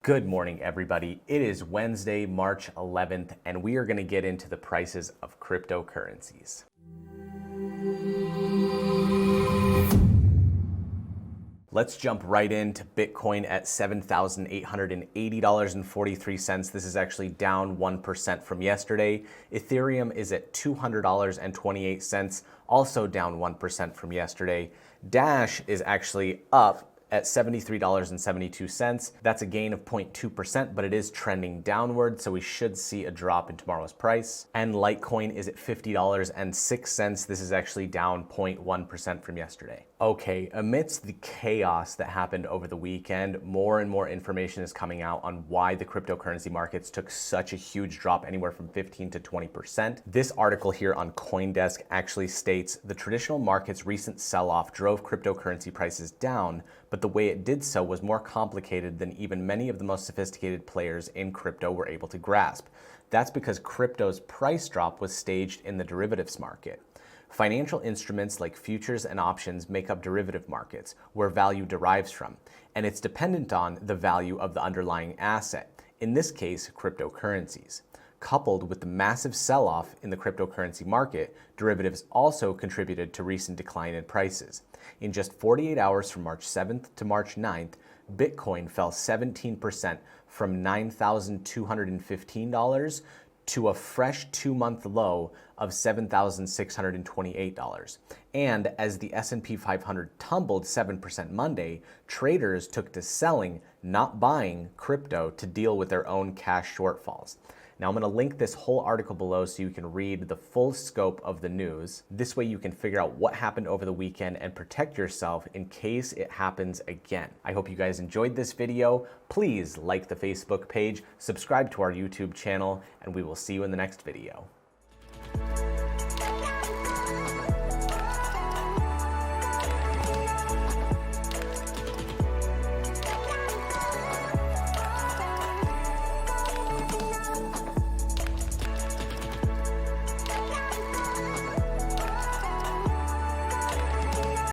Good morning, everybody. It is Wednesday, March 11th, and we are going to get into the prices of cryptocurrencies. Let's jump right into Bitcoin at $7,880.43. This is actually down 1% from yesterday. Ethereum is at $200.28, also down 1% from yesterday. Dash is actually up at $73.72. That's a gain of 0.2%, but it is trending downward, so we should see a drop in tomorrow's price. And Litecoin is at $50.06. This is actually down 0.1% from yesterday. Okay, amidst the chaos that happened over the weekend, more and more information is coming out on why the cryptocurrency markets took such a huge drop, anywhere from 15 to 20%. This article here on CoinDesk actually states the traditional market's recent sell-off drove cryptocurrency prices down, but the way it did so was more complicated than even many of the most sophisticated players in crypto were able to grasp. That's because crypto's price drop was staged in the derivatives market. Financial instruments like futures and options make up derivative markets, where value derives from, and it's dependent on the value of the underlying asset, in this case, cryptocurrencies. Coupled with the massive sell-off in the cryptocurrency market, derivatives also contributed to recent decline in prices. In just 48 hours from March 7th to March 9th, Bitcoin fell 17% from $9,215 to a fresh 2-month low of $7,628. And as the S&P 500 tumbled 7% Monday, traders took to selling, not buying, crypto to deal with their own cash shortfalls. Now I'm going to link this whole article below so you can read the full scope of the news. This way you can figure out what happened over the weekend and protect yourself in case it happens again. I hope you guys enjoyed this video. Please like the Facebook page, subscribe to our YouTube channel, and we will see you in the next video.